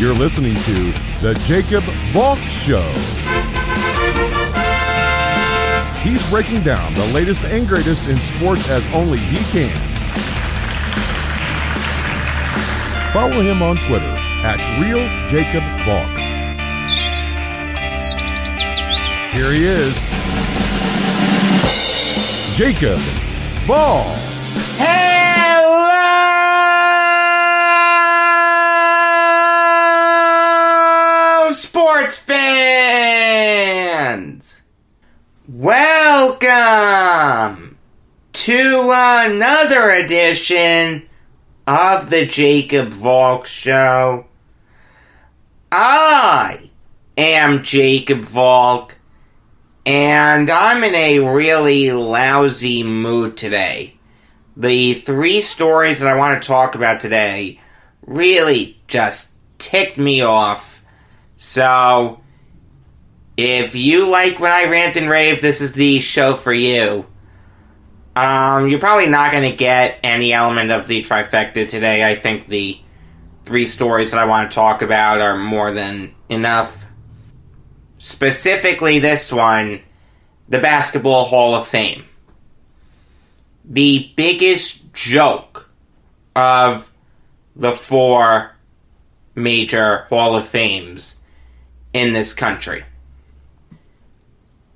You're listening to The Jacob Valk Show. He's breaking down the latest and greatest in sports as only he can. Follow him on Twitter at RealJacobValk. Here he is, Jacob Valk. Hello, sports fans! Welcome to another edition of the Jacob Valk Show. I am Jacob Valk, and I'm in a really lousy mood today. The three stories that I want to talk about today really just ticked me off. So, if you like when I rant and rave, this is the show for you. You're probably not going to get any element of the trifecta today. I think the three stories that I want to talk about are more than enough. Specifically this one, the Basketball Hall of Fame. The biggest joke of the four major Hall of Fames in this country.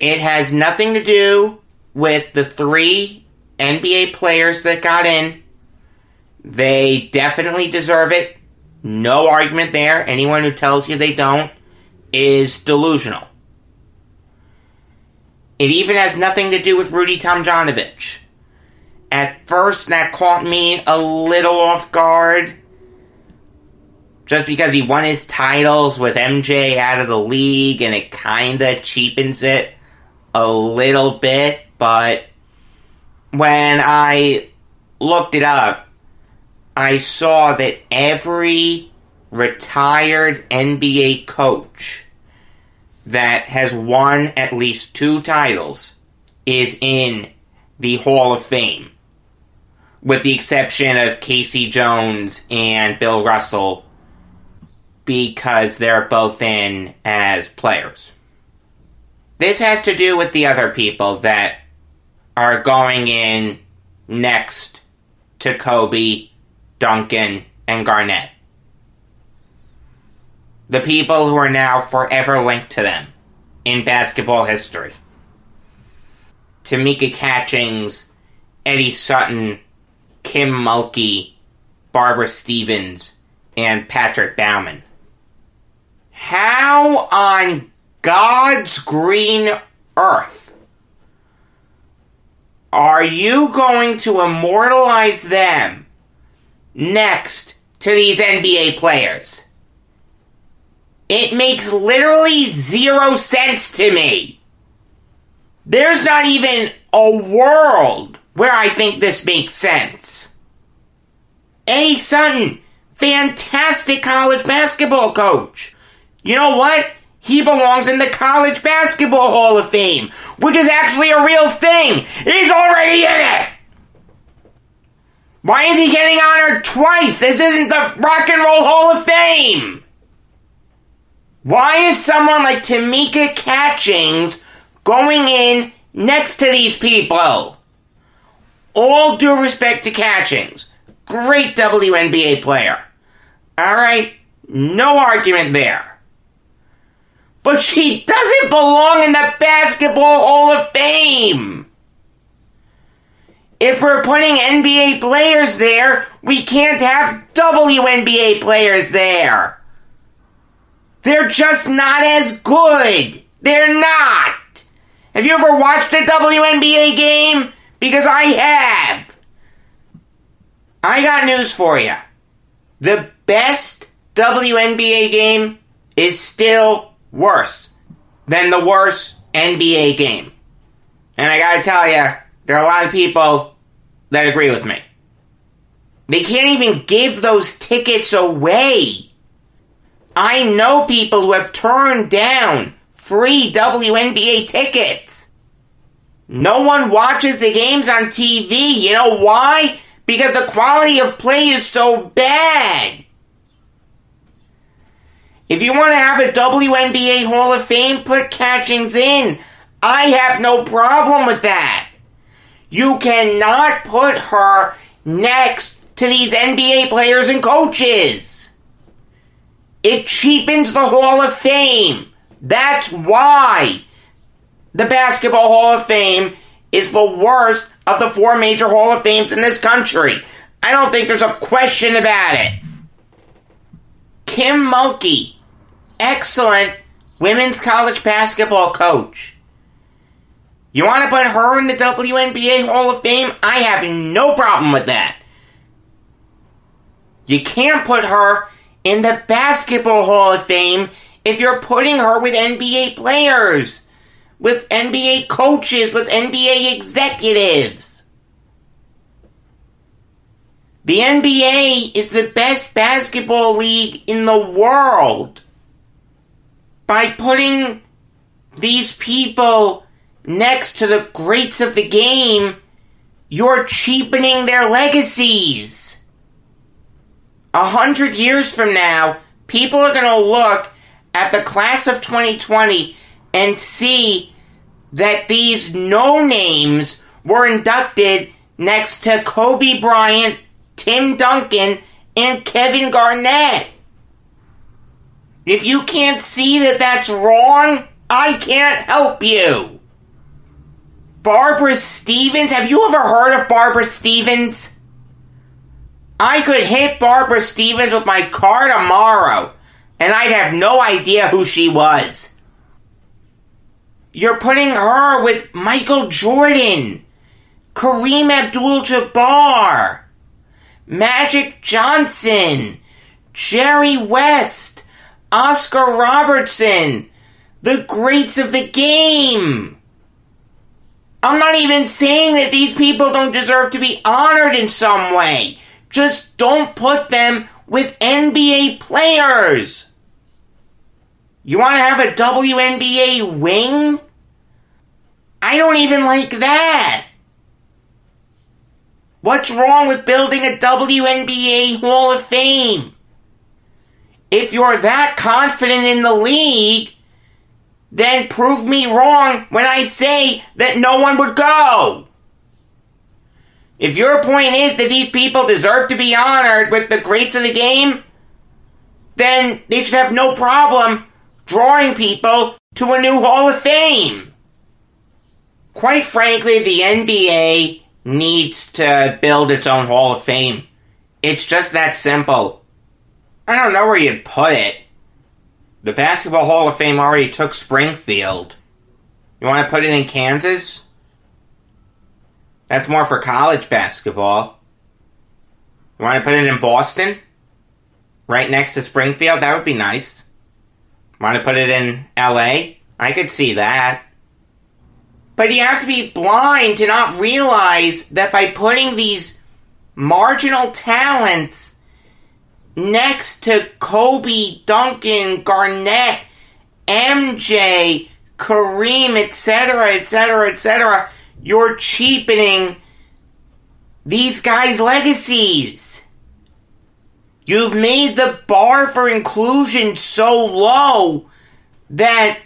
It has nothing to do with the three NBA players that got in. They definitely deserve it. No argument there. Anyone who tells you they don't is delusional. It even has nothing to do with Rudy Tomjanovich. At first, that caught me a little off guard. Just because he won his titles with MJ out of the league, and it kinda cheapens it a little bit. But when I looked it up, I saw that every retired NBA coach that has won at least 2 titles is in the Hall of Fame, with the exception of Casey Jones and Bill Russell, because they're both in as players. This has to do with the other people that are going in next to Kobe, Duncan, and Garnett. The people who are now forever linked to them in basketball history. Tamika Catchings, Eddie Sutton, Kim Mulkey, Barbara Stevens, and Patrick Baumann. How on God's green earth are you going to immortalize them next to these NBA players? It makes literally 0 sense to me. There's not even a world where I think this makes sense. Eddie Sutton, fantastic college basketball coach. You know what? He belongs in the College Basketball Hall of Fame, which is actually a real thing. He's already in it. Why is he getting honored twice? This isn't the Rock and Roll Hall of Fame. Why is someone like Tamika Catchings going in next to these people? All due respect to Catchings. Great WNBA player. Alright, no argument there. But she doesn't belong in the Basketball Hall of Fame. If we're putting NBA players there, we can't have WNBA players there. They're just not as good. They're not. Have you ever watched a WNBA game? Because I have. I got news for you. The best WNBA game is still worse than the worst NBA game. And I gotta tell you, there are a lot of people that agree with me. They can't even give those tickets away. I know people who have turned down free WNBA tickets. No one watches the games on TV. You know why? Because the quality of play is so bad. If you want to have a WNBA Hall of Fame, put Catchings in. I have no problem with that. You cannot put her next to these NBA players and coaches. It cheapens the Hall of Fame. That's why the Basketball Hall of Fame is the worst of the 4 major Hall of Fames in this country. I don't think there's a question about it. Kim Mulkey, excellent women's college basketball coach. You want to put her in the WNBA Hall of Fame? I have no problem with that. You can't put her in the Basketball Hall of Fame if you're putting her with NBA players, with NBA coaches, with NBA executives. The NBA is the best basketball league in the world. By putting these people next to the greats of the game, you're cheapening their legacies. 100 years from now, people are going to look at the class of 2020 and see that these no-names were inducted next to Kobe Bryant, Tim Duncan, and Kevin Garnett. If you can't see that that's wrong, I can't help you. Barbara Stevens, have you ever heard of Barbara Stevens? I could hit Barbara Stevens with my car tomorrow, and I'd have no idea who she was. You're putting her with Michael Jordan, Kareem Abdul-Jabbar, Magic Johnson, Jerry West, Oscar Robertson, the greats of the game. I'm not even saying that these people don't deserve to be honored in some way. Just don't put them with NBA players. You want to have a WNBA wing? I don't even like that. What's wrong with building a WNBA Hall of Fame? If you're that confident in the league, then prove me wrong when I say that no one would go. If your point is that these people deserve to be honored with the greats of the game, then they should have no problem drawing people to a new Hall of Fame. Quite frankly, the NBA needs to build its own Hall of Fame. It's just that simple. I don't know where you'd put it. The Basketball Hall of Fame already took Springfield. You want to put it in Kansas? That's more for college basketball. You want to put it in Boston? Right next to Springfield? That would be nice. Want to put it in LA? I could see that. But you have to be blind to not realize that by putting these marginal talents next to Kobe, Duncan, Garnett, MJ, Kareem, etc., etc., etc., you're cheapening these guys' legacies. You've made the bar for inclusion so low that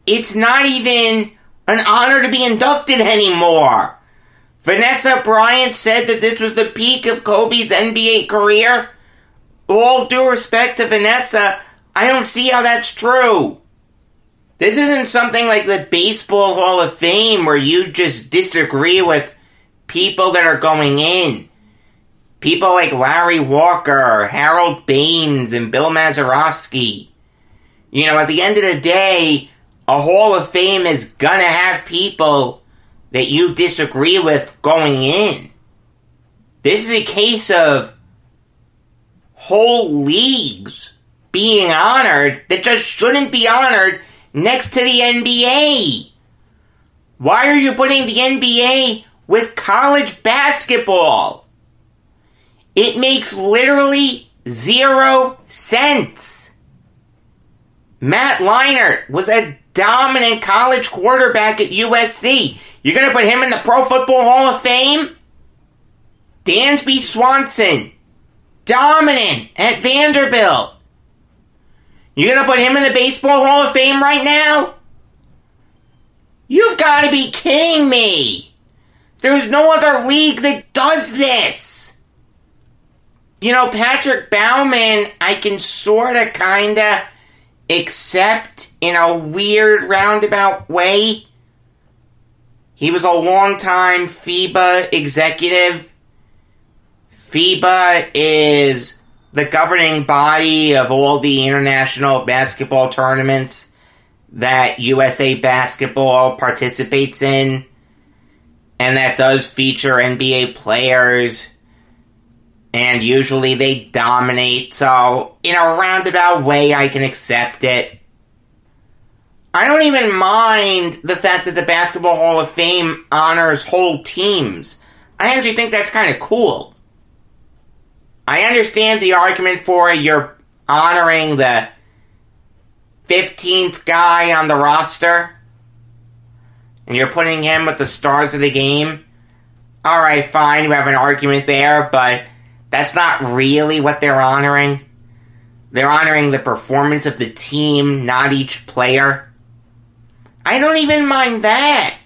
it's not even an honor to be inducted anymore. Vanessa Bryant said that this was the peak of Kobe's NBA career. All due respect to Vanessa, I don't see how that's true. This isn't something like the Baseball Hall of Fame where you just disagree with people that are going in. People like Larry Walker, Harold Baines, and Bill Mazeroski. You know, at the end of the day, a Hall of Fame is gonna have people that you disagree with going in. This is a case of whole leagues being honored that just shouldn't be honored next to the NBA. Why are you putting the NBA with college basketball? It makes literally 0 sense. Matt Leinart was a dominant college quarterback at USC. You're going to put him in the Pro Football Hall of Fame? Dansby Swanson, dominant at Vanderbilt. You're gonna put him in the Baseball Hall of Fame right now? You've got to be kidding me! There's no other league that does this! You know, Patrick Baumann, I can sorta, kinda accept in a weird roundabout way. He was a long-time FIBA executive. FIBA is the governing body of all the international basketball tournaments that USA Basketball participates in, and that does feature NBA players, and usually they dominate, so in a roundabout way I can accept it. I don't even mind the fact that the Basketball Hall of Fame honors whole teams. I actually think that's kind of cool. I understand the argument for you're honoring the 15th guy on the roster, and you're putting him with the stars of the game. Alright, fine, you have an argument there, but that's not really what they're honoring. They're honoring the performance of the team, not each player. I don't even mind that.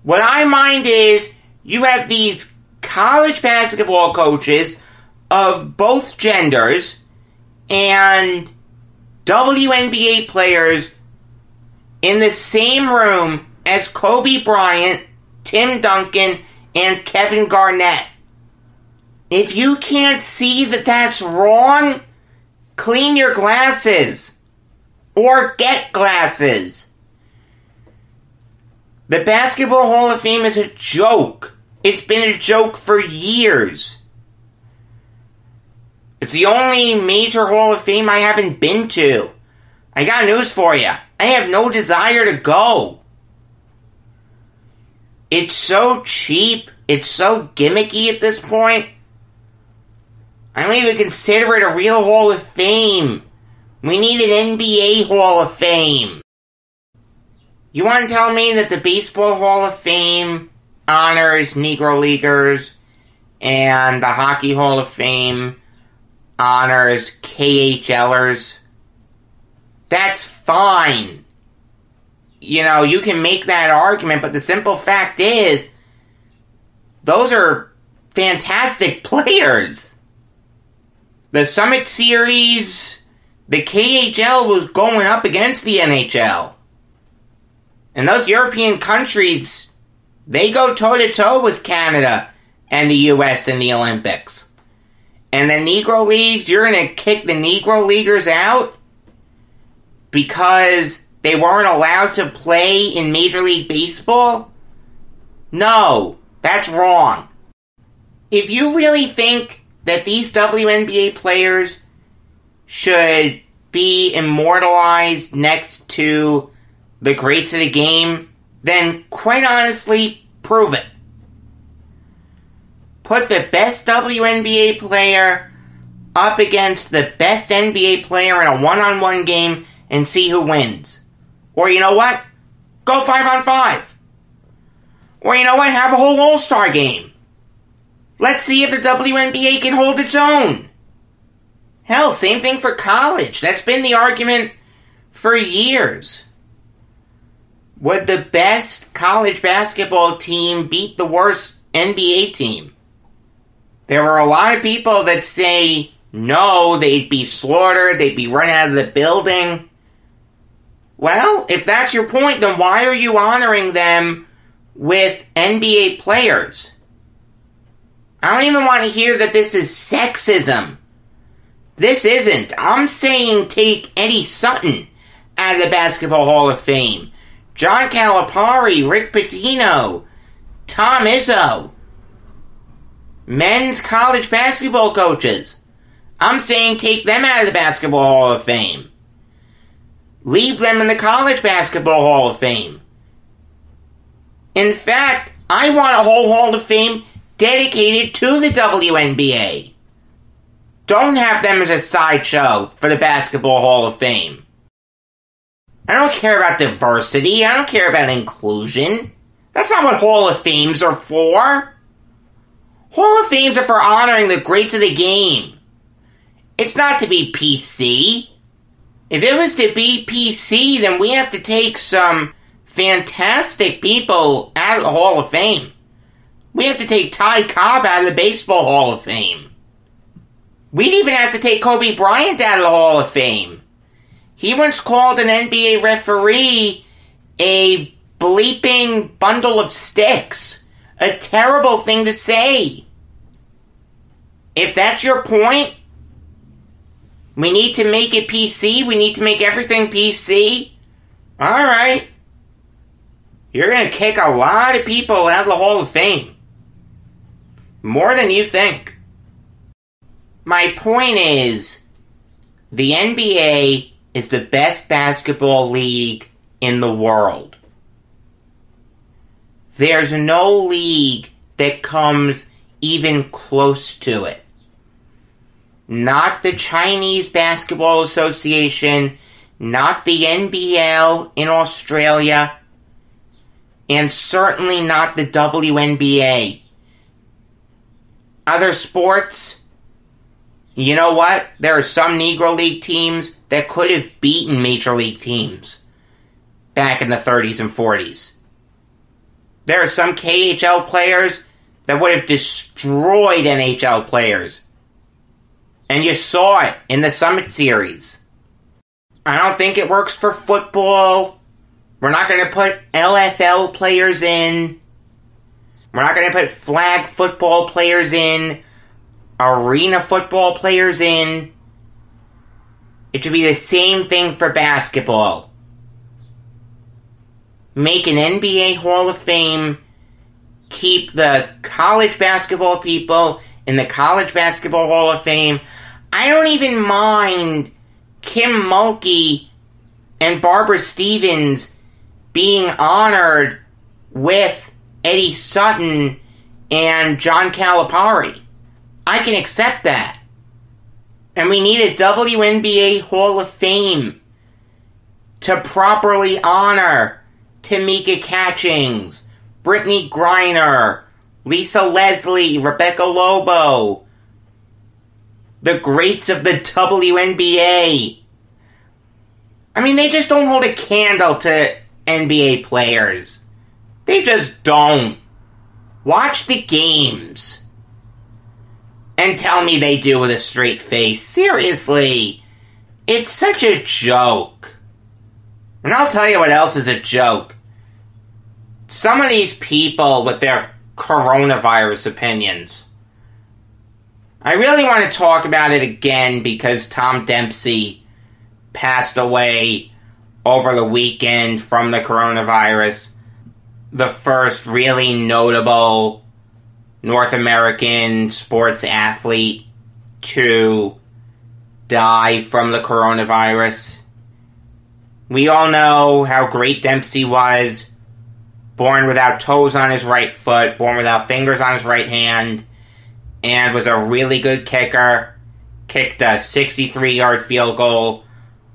What I mind is you have these college basketball coaches of both genders and WNBA players in the same room as Kobe Bryant, Tim Duncan, and Kevin Garnett. If you can't see that that's wrong, clean your glasses. Or get glasses. The Basketball Hall of Fame is a joke. It's been a joke for years. It's the only major Hall of Fame I haven't been to. I got news for you. I have no desire to go. It's so cheap. It's so gimmicky at this point. I don't even consider it a real Hall of Fame. We need an NBA Hall of Fame. You want to tell me that the Baseball Hall of Fame honors Negro Leaguers and the Hockey Hall of Fame honors KHLers? That's fine. You know, you can make that argument, but the simple fact is, those are fantastic players. The Summit Series, the KHL was going up against the NHL. And those European countries, they go toe-to-toe with Canada and the US in the Olympics. And the Negro Leagues, you're going to kick the Negro Leaguers out because they weren't allowed to play in Major League Baseball? No, that's wrong. If you really think that these WNBA players should be immortalized next to the greats of the game, then quite honestly, prove it. Put the best WNBA player up against the best NBA player in a one-on-one game and see who wins. Or you know what? Go 5-on-5. Or you know what? Have a whole All-Star game. Let's see if the WNBA can hold its own. Hell, same thing for college. That's been the argument for years. Would the best college basketball team beat the worst NBA team? There are a lot of people that say no, they'd be slaughtered, they'd be run out of the building. Well, if that's your point, then why are you honoring them with NBA players? I don't even want to hear that this is sexism. This isn't. I'm saying take Eddie Sutton out of the Basketball Hall of Fame. John Calipari, Rick Pitino, Tom Izzo. Men's college basketball coaches. I'm saying take them out of the Basketball Hall of Fame. Leave them in the College Basketball Hall of Fame. In fact, I want a whole Hall of Fame dedicated to the WNBA. Don't have them as a sideshow for the Basketball Hall of Fame. I don't care about diversity. I don't care about inclusion. That's not what Hall of Fames are for. Hall of Fames are for honoring the greats of the game. It's not to be PC. If it was to be PC, then we have to take some fantastic people out of the Hall of Fame. We have to take Ty Cobb out of the Baseball Hall of Fame. We'd even have to take Kobe Bryant out of the Hall of Fame. He once called an NBA referee a bleeping bundle of sticks. A terrible thing to say. If that's your point, we need to make it PC. We need to make everything PC. Alright. You're going to kick a lot of people out of the Hall of Fame. More than you think. My point is, the NBA is the best basketball league in the world. There's no league that comes even close to it. Not the Chinese Basketball Association, not the NBL in Australia, and certainly not the WNBA. Other sports, you know what? There are some Negro League teams that could have beaten Major League teams back in the 30s and 40s. There are some KHL players that would have destroyed NHL players. And you saw it in the Summit Series. I don't think it works for football. We're not going to put LFL players in. We're not going to put flag football players in. Arena football players in. It should be the same thing for basketball. Make an NBA Hall of Fame. Keep the college basketball people in the College Basketball Hall of Fame. I don't even mind Kim Mulkey and Barbara Stevens being honored with Eddie Sutton and John Calipari. I can accept that. And we need a WNBA Hall of Fame to properly honor Tamika Catchings, Brittany Griner, Lisa Leslie, Rebecca Lobo, the greats of the WNBA. I mean, they just don't hold a candle to NBA players. They just don't. Watch the games. And tell me they do with a straight face. Seriously. It's such a joke. And I'll tell you what else is a joke. Some of these people with their coronavirus opinions. I really want to talk about it again because Tom Dempsey passed away over the weekend from the coronavirus. The first really notable North American sports athlete to die from the coronavirus. We all know how great Dempsey was. Born without toes on his right foot, born without fingers on his right hand, and was a really good kicker. Kicked a 63-yard field goal,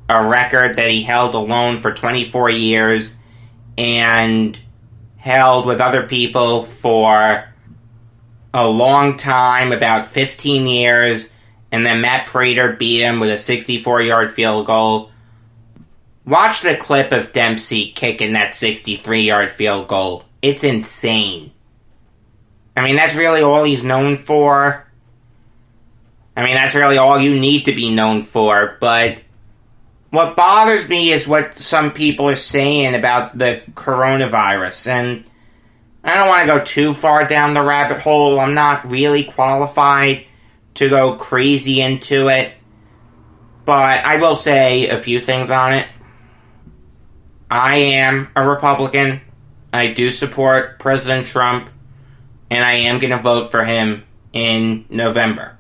a record that he held alone for 24 years, and held with other people for a long time, about 15 years, and then Matt Prater beat him with a 64-yard field goal. Watch the clip of Dempsey kicking that 63-yard field goal. It's insane. I mean, that's really all he's known for. I mean, that's really all you need to be known for, but what bothers me is what some people are saying about the coronavirus, and I don't want to go too far down the rabbit hole. I'm not really qualified to go crazy into it, but I will say a few things on it. I am a Republican. I do support President Trump, and I am going to vote for him in November.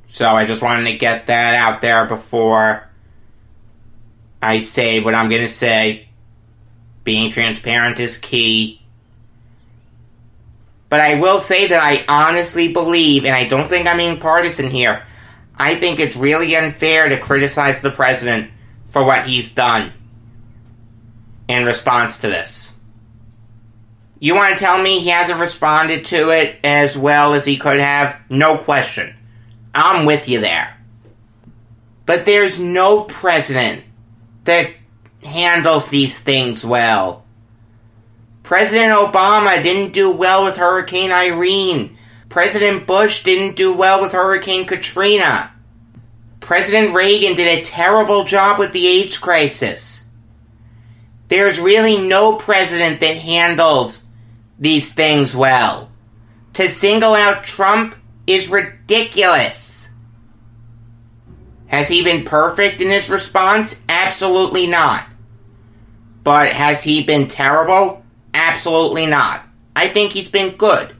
So I just wanted to get that out there before I say what I'm going to say. Being transparent is key. But I will say that I honestly believe, and I don't think I'm being partisan here, I think it's really unfair to criticize the president for what he's done in response to this. You want to tell me he hasn't responded to it as well as he could have? No question. I'm with you there. But there's no president that handles these things well. President Obama didn't do well with Hurricane Irene. President Bush didn't do well with Hurricane Katrina. President Reagan did a terrible job with the AIDS crisis. There's really no president that handles these things well. To single out Trump is ridiculous. Has he been perfect in his response? Absolutely not. But has he been terrible? Absolutely not. I think he's been good.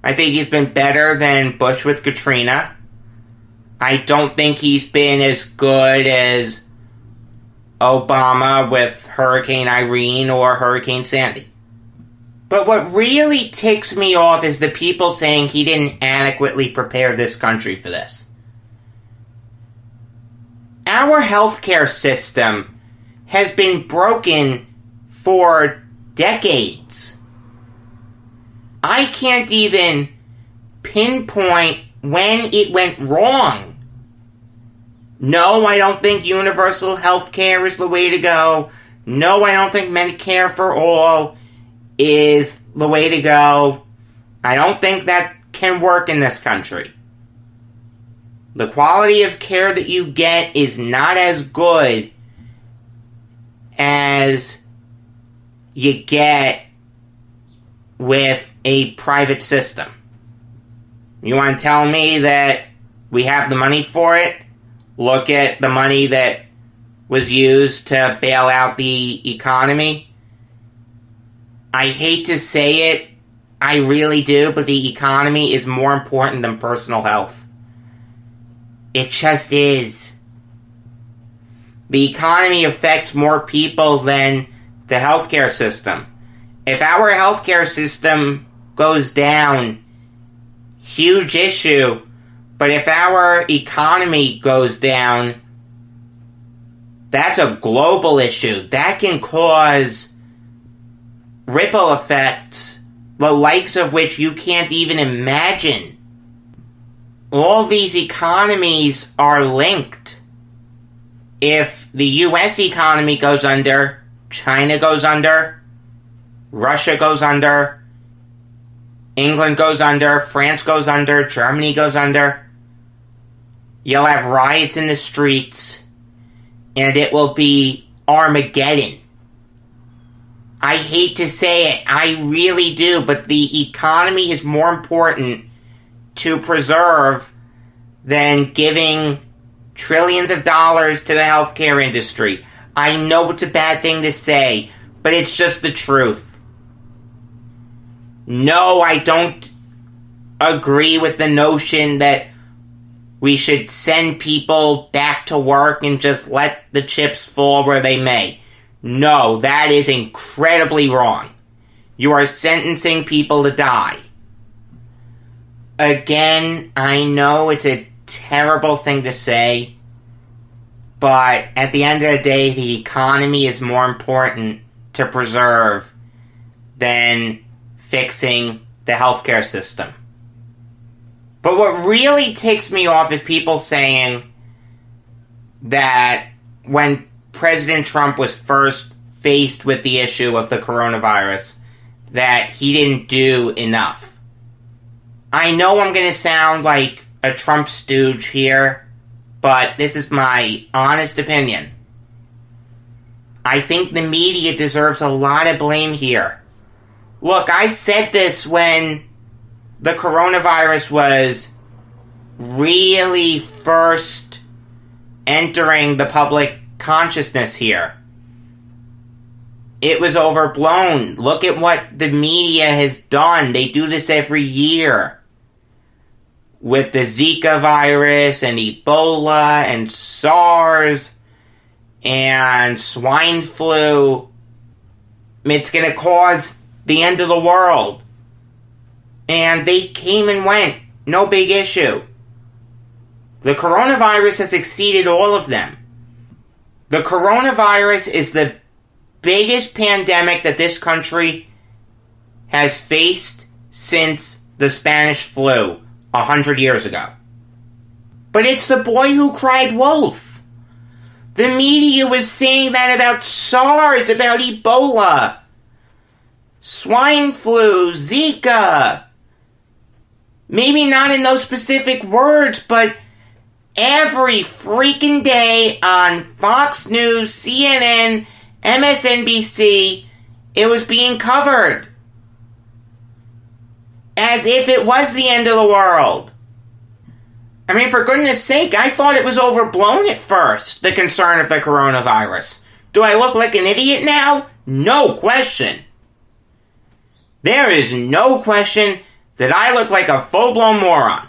I think he's been better than Bush with Katrina. I don't think he's been as good as Obama with Hurricane Irene or Hurricane Sandy. But what really ticks me off is the people saying he didn't adequately prepare this country for this. Our healthcare system has been broken for decades. I can't even pinpoint when it went wrong. No, I don't think universal health care is the way to go. No, I don't think Medicare for all is the way to go. I don't think that can work in this country. The quality of care that you get is not as good as you get with a private system. You want to tell me that we have the money for it? Look at the money that was used to bail out the economy. I hate to say it, I really do, but the economy is more important than personal health. It just is. The economy affects more people than the healthcare system. If our healthcare system goes down, huge issue. But if our economy goes down, that's a global issue. That can cause ripple effects, the likes of which you can't even imagine. All these economies are linked. If the US economy goes under, China goes under, Russia goes under, England goes under, France goes under, Germany goes under. You'll have riots in the streets, and it will be Armageddon. I hate to say it, I really do, but the economy is more important to preserve than giving trillions of dollars to the healthcare industry. I know it's a bad thing to say, but it's just the truth. No, I don't agree with the notion that we should send people back to work and just let the chips fall where they may. No, that is incredibly wrong. You are sentencing people to die. Again, I know it's a terrible thing to say, but at the end of the day, the economy is more important to preserve than fixing the healthcare system. But what really ticks me off is people saying that when President Trump was first faced with the issue of the coronavirus, that he didn't do enough. I know I'm going to sound like a Trump stooge here, but this is my honest opinion. I think the media deserves a lot of blame here. Look, I said this when the coronavirus was really first entering the public consciousness here. It was overblown. Look at what the media has done. They do this every year. With the Zika virus and Ebola and SARS and swine flu. It's going to cause the end of the world. And they came and went. No big issue. The coronavirus has exceeded all of them. The coronavirus is the biggest pandemic that this country has faced since the Spanish flu 100 years ago. But it's the boy who cried wolf. The media was saying that about SARS, about Ebola, swine flu, Zika. Maybe not in those specific words, but every freaking day on Fox News, CNN, MSNBC, it was being covered. As if it was the end of the world. I mean, for goodness sake, I thought it was overblown at first, the concern of the coronavirus. Do I look like an idiot now? No question. There is no question that I look like a full-blown moron.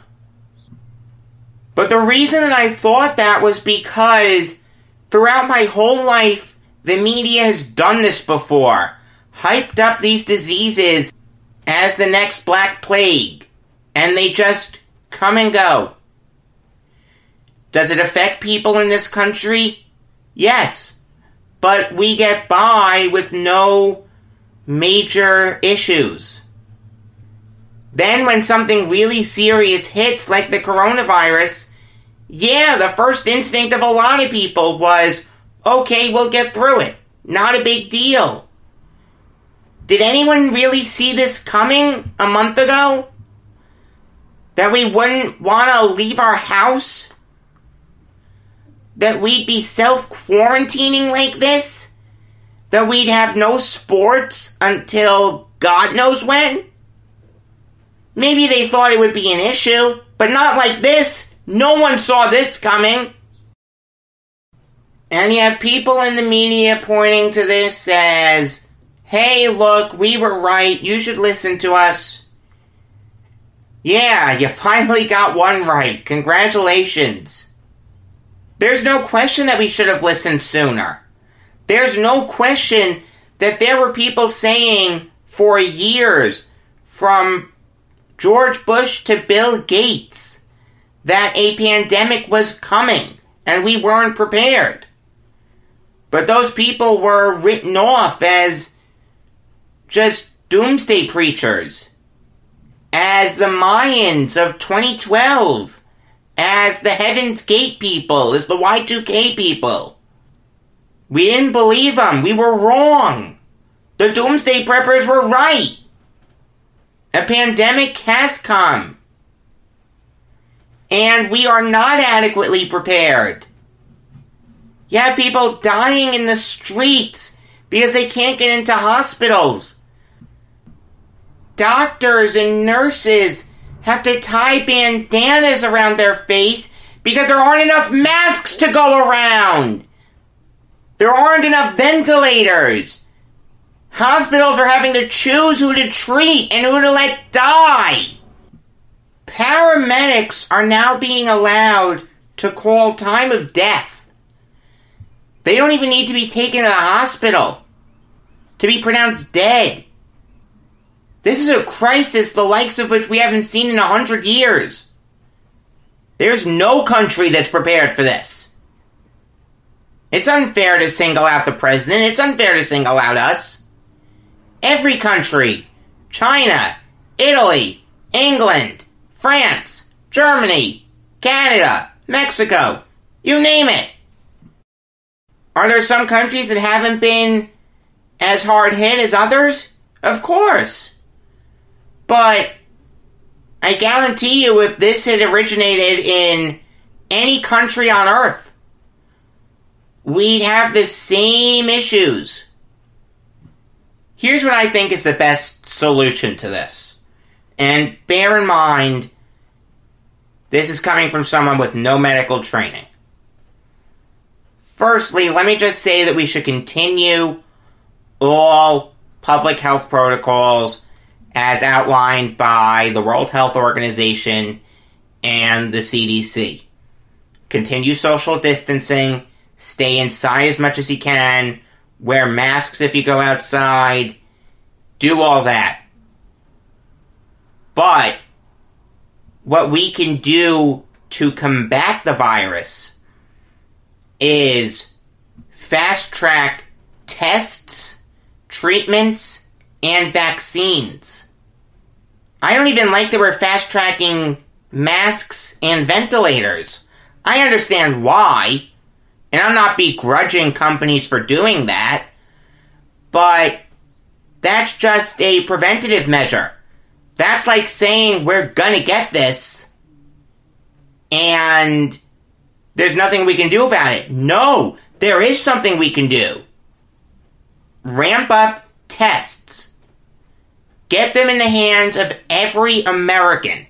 But the reason that I thought that was because throughout my whole life, the media has done this before. Hyped up these diseases as the next Black Plague. And they just come and go. Does it affect people in this country? Yes. But we get by with no major issues. Then when something really serious hits, like the coronavirus, yeah, the first instinct of a lot of people was, okay, we'll get through it. Not a big deal. Did anyone really see this coming a month ago? That we wouldn't want to leave our house? That we'd be self-quarantining like this? That we'd have no sports until God knows when? Maybe they thought it would be an issue, but not like this. No one saw this coming. And you have people in the media pointing to this as, hey, look, we were right. You should listen to us. Yeah, you finally got one right. Congratulations. There's no question that we should have listened sooner. There's no question that there were people saying for years, from George Bush to Bill Gates, that a pandemic was coming and we weren't prepared. But those people were written off as just doomsday preachers, as the Mayans of 2012, as the Heaven's Gate people, as the Y2K people. We didn't believe them. We were wrong. The doomsday preppers were right. A pandemic has come. And we are not adequately prepared. You have people dying in the streets because they can't get into hospitals. Doctors and nurses have to tie bandanas around their face because there aren't enough masks to go around. There aren't enough ventilators. Hospitals are having to choose who to treat and who to let die. Paramedics are now being allowed to call time of death. They don't even need to be taken to the hospital to be pronounced dead. This is a crisis the likes of which we haven't seen in 100 years. There's no country that's prepared for this. It's unfair to single out the president. It's unfair to single out us. Every country, China, Italy, England, France, Germany, Canada, Mexico, you name it. Are there some countries that haven't been as hard hit as others? Of course. But I guarantee you, if this had originated in any country on Earth, we'd have the same issues. Here's what I think is the best solution to this. And bear in mind, this is coming from someone with no medical training. Firstly, let me just say that we should continue all public health protocols as outlined by the World Health Organization and the CDC. Continue social distancing, stay inside as much as you can, wear masks if you go outside, do all that. But what we can do to combat the virus is fast-track tests, treatments, and vaccines. I don't even like that we're fast-tracking masks and ventilators. I understand why, and I'm not begrudging companies for doing that, but that's just a preventative measure. That's like saying we're gonna get this, and there's nothing we can do about it. No, there is something we can do. Ramp up tests. Get them in the hands of every American.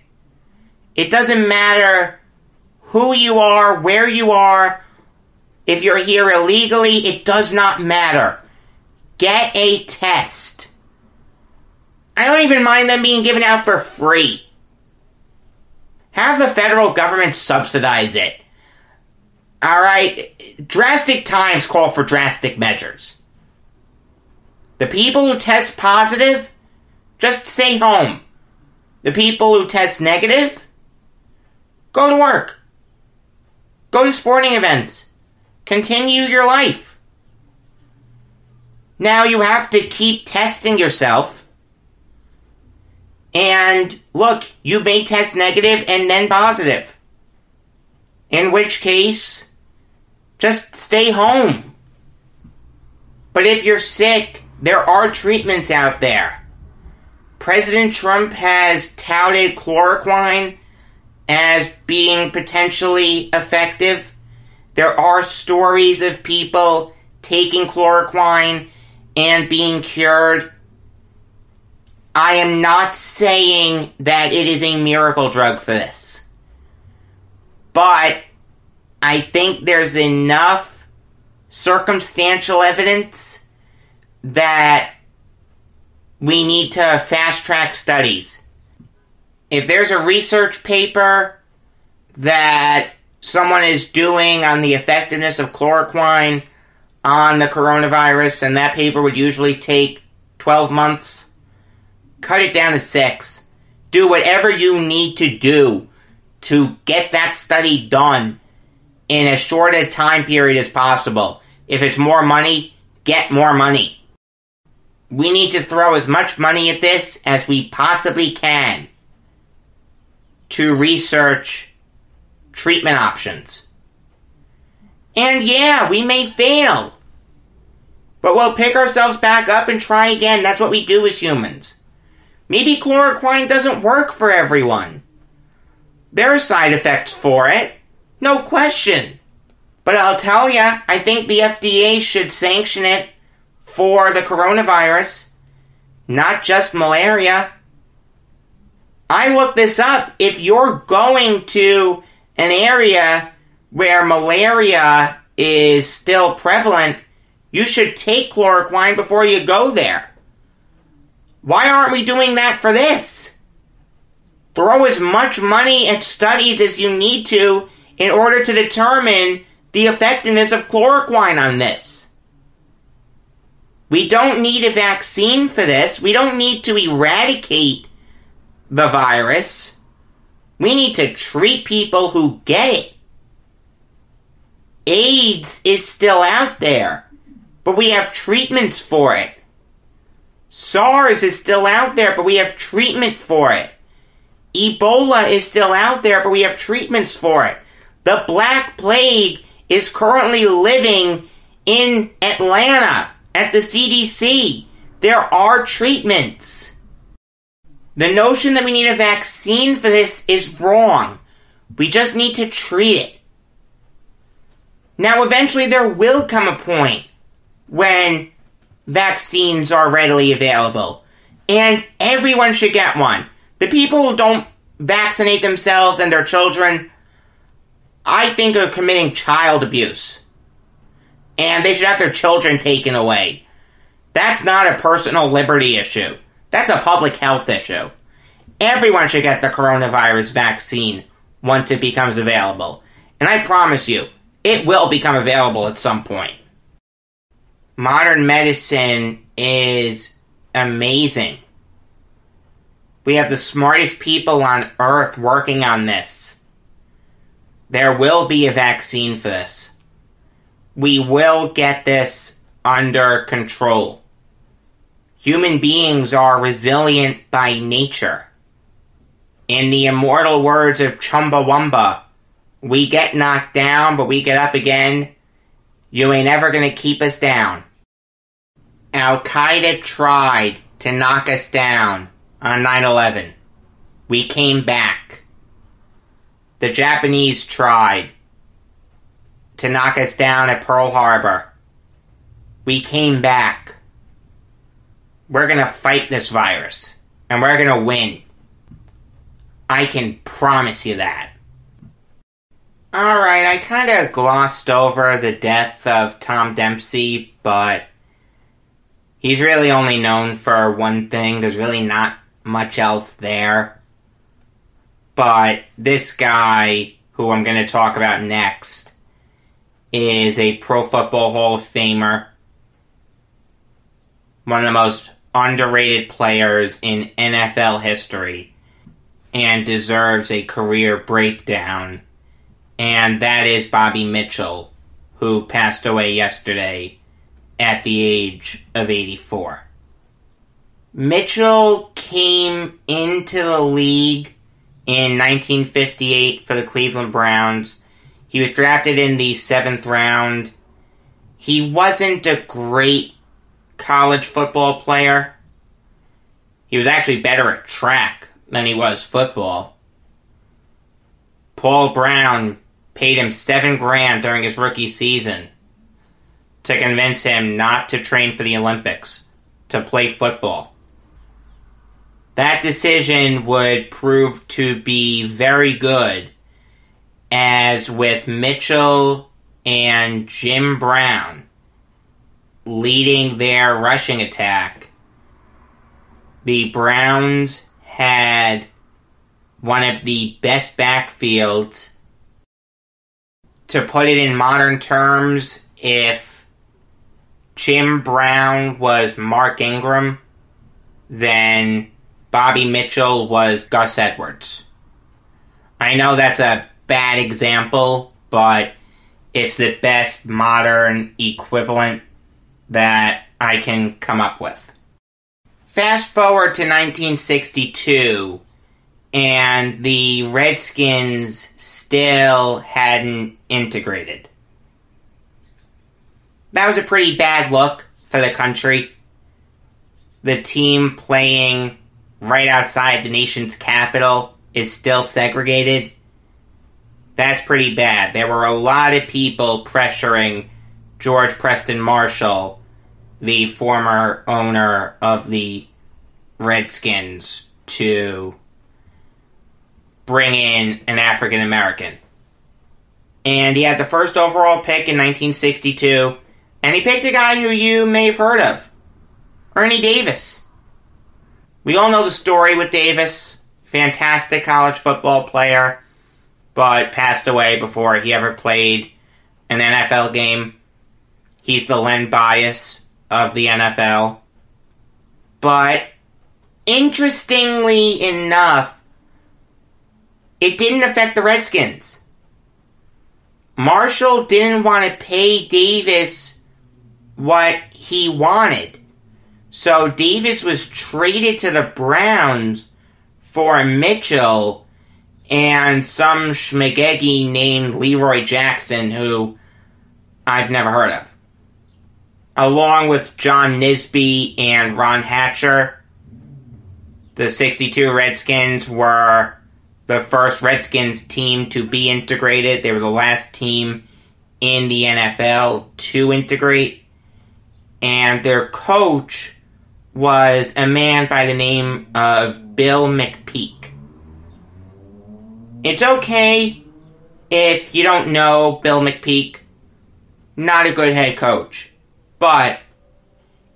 It doesn't matter who you are, where you are. If you're here illegally, it does not matter. Get a test. I don't even mind them being given out for free. Have the federal government subsidize it. Alright? Drastic times call for drastic measures. The people who test positive, just stay home. The people who test negative, go to work. Go to sporting events. Continue your life. Now you have to keep testing yourself. And look, you may test negative and then positive. In which case, just stay home. But if you're sick, there are treatments out there. President Trump has touted chloroquine as being potentially effective. There are stories of people taking chloroquine and being cured. I am not saying that it is a miracle drug for this. But I think there's enough circumstantial evidence that we need to fast-track studies. If there's a research paper that someone is doing on the effectiveness of chloroquine on the coronavirus, and that paper would usually take 12 months, cut it down to 6. Do whatever you need to do to get that study done in as short a time period as possible. If it's more money, get more money. We need to throw as much money at this as we possibly can to research treatment options. And yeah, we may fail, but we'll pick ourselves back up and try again. That's what we do as humans. Maybe chloroquine doesn't work for everyone. There are side effects for it, no question. But I'll tell ya, I think the FDA should sanction it for the coronavirus, not just malaria. I looked this up. If you're going to an area where malaria is still prevalent, you should take chloroquine before you go there. Why aren't we doing that for this? Throw as much money at studies as you need to in order to determine the effectiveness of chloroquine on this. We don't need a vaccine for this. We don't need to eradicate the virus. We need to treat people who get it. AIDS is still out there, but we have treatments for it. SARS is still out there, but we have treatment for it. Ebola is still out there, but we have treatments for it. The Black Plague is currently living in Atlanta at the CDC. There are treatments. The notion that we need a vaccine for this is wrong. We just need to treat it. Now, eventually there will come a point when vaccines are readily available, and everyone should get one. The people who don't vaccinate themselves and their children, I think, are committing child abuse. And they should have their children taken away. That's not a personal liberty issue. That's a public health issue. Everyone should get the coronavirus vaccine once it becomes available. And I promise you, it will become available at some point. Modern medicine is amazing. We have the smartest people on Earth working on this. There will be a vaccine for this. We will get this under control. Human beings are resilient by nature. In the immortal words of Chumbawamba, We get knocked down, but we get up again. You ain't ever gonna keep us down. Al-Qaeda tried to knock us down on 9/11. We came back. The Japanese tried to knock us down at Pearl Harbor. We came back. We're gonna fight this virus, and we're gonna win. I can promise you that. Alright, I kinda glossed over the death of Tom Dempsey, but he's really only known for one thing. There's really not much else there. But this guy, who I'm going to talk about next, is a Pro Football Hall of Famer. One of the most underrated players in NFL history. And deserves a career breakdown. And that is Bobby Mitchell, who passed away yesterday at the age of 84. Mitchell came into the league in 1958 for the Cleveland Browns. He was drafted in the 7th round. He wasn't a great college football player. He was actually better at track than he was football. Paul Brown paid him $7,000 during his rookie season to convince him not to train for the Olympics, to play football. That decision would prove to be very good, as with Mitchell and Jim Brown leading their rushing attack, the Browns had one of the best backfields. To put it in modern terms, if Jim Brown was Mark Ingram, then Bobby Mitchell was Gus Edwards. I know that's a bad example, but it's the best modern equivalent that I can come up with. Fast forward to 1962, and the Redskins still hadn't integrated. That was a pretty bad look for the country. The team playing right outside the nation's capital is still segregated. That's pretty bad. There were a lot of people pressuring George Preston Marshall, the former owner of the Redskins, to bring in an African American. And he had the first overall pick in 1962, and he picked a guy who you may have heard of, Ernie Davis. We all know the story with Davis. Fantastic college football player, but passed away before he ever played an NFL game. He's the Len Bias of the NFL. But interestingly enough, it didn't affect the Redskins. Marshall didn't want to pay Davis what he wanted. So Davis was traded to the Browns for Mitchell and some schmagegi named Leroy Jackson, who I've never heard of. Along with John Nisby and Ron Hatcher, the 62 Redskins were the first Redskins team to be integrated. They were the last team in the NFL to integrate. And their coach was a man by the name of Bill McPeak. It's okay if you don't know Bill McPeak. Not a good head coach. But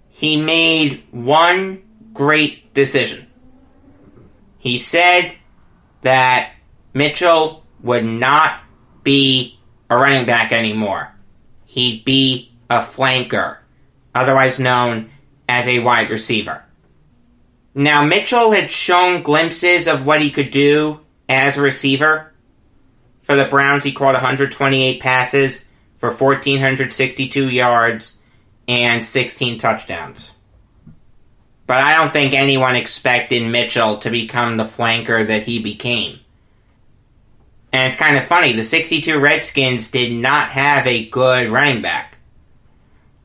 he made one great decision. He said that Mitchell would not be a running back anymore. He'd be a flanker, otherwise known as a wide receiver. Now, Mitchell had shown glimpses of what he could do as a receiver. For the Browns, he caught 128 passes for 1,462 yards and 16 touchdowns. But I don't think anyone expected Mitchell to become the flanker that he became. And it's kind of funny, the 62 Redskins did not have a good running back.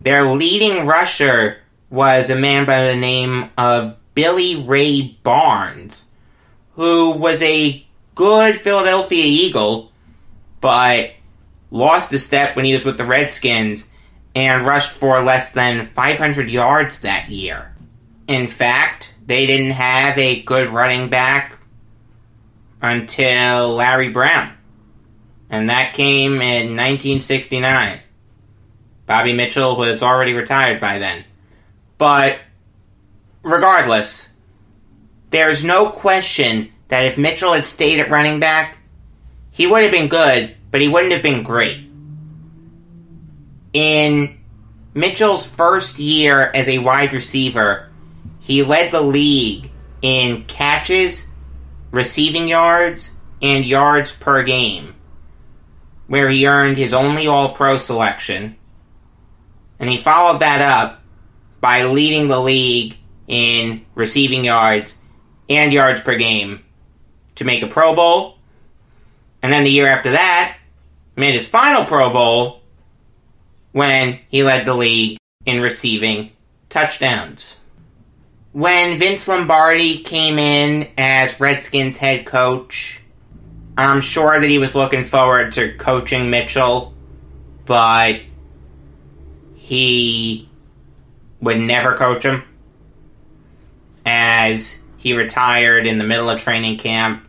Their leading rusher was a man by the name of Billy Ray Barnes, who was a good Philadelphia Eagle, but lost a step when he was with the Redskins and rushed for less than 500 yards that year. In fact, they didn't have a good running back until Larry Brown, and that came in 1969. Bobby Mitchell was already retired by then. But regardless, there's no question that if Mitchell had stayed at running back, he would have been good, but he wouldn't have been great. In Mitchell's first year as a wide receiver, he led the league in catches, receiving yards, and yards per game, where he earned his only All-Pro selection. And he followed that up by leading the league in receiving yards and yards per game to make a Pro Bowl. And then the year after that, made his final Pro Bowl when he led the league in receiving touchdowns. When Vince Lombardi came in as Redskins head coach, I'm sure that he was looking forward to coaching Mitchell, but he would never coach him, as he retired in the middle of training camp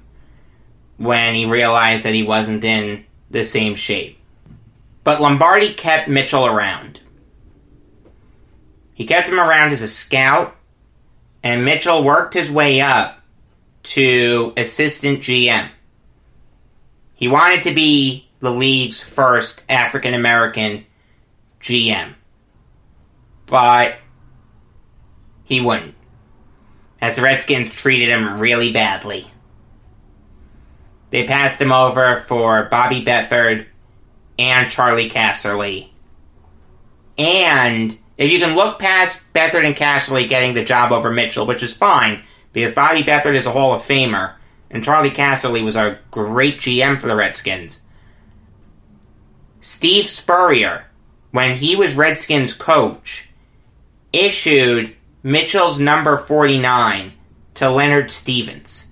when he realized that he wasn't in the same shape. But Lombardi kept Mitchell around. He kept him around as a scout, and Mitchell worked his way up to assistant GM. He wanted to be the league's first African-American GM. But he wouldn't, as the Redskins treated him really badly. They passed him over for Bobby Beathard and Charlie Casserly. And if you can look past Beathard and Casserly getting the job over Mitchell, which is fine, because Bobby Beathard is a Hall of Famer, and Charlie Casserly was a great GM for the Redskins. Steve Spurrier, when he was Redskins coach, issued Mitchell's number 49 to Leonard Stevens,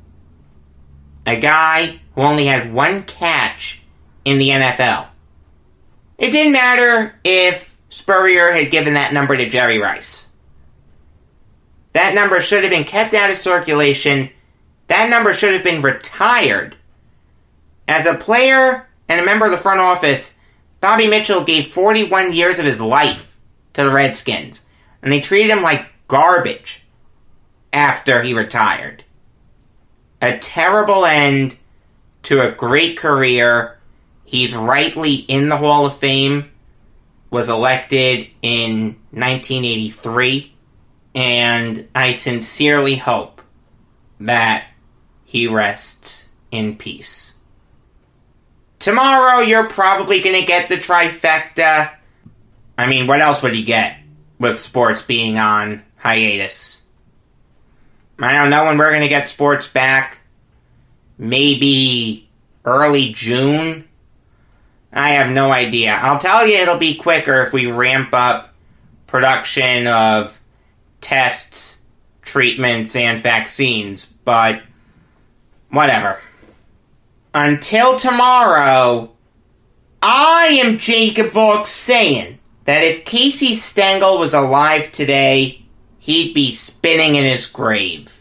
a guy who only had one catch in the NFL. It didn't matter if Spurrier had given that number to Jerry Rice. That number should have been kept out of circulation. That number should have been retired. As a player and a member of the front office, Bobby Mitchell gave 41 years of his life to the Redskins, and they treated him like garbage after he retired. A terrible end to a great career. He's rightly in the Hall of Fame, was elected in 1983, and I sincerely hope that he rests in peace. Tomorrow you're probably going to get the trifecta. I mean, what else would you get with sports being on hiatus? I don't know when we're going to get sports back. Maybe early June? I have no idea. I'll tell you it'll be quicker if we ramp up production of tests, treatments, and vaccines, but whatever. Until tomorrow, I am Jacob Valk saying that if Casey Stengel was alive today, he'd be spinning in his grave.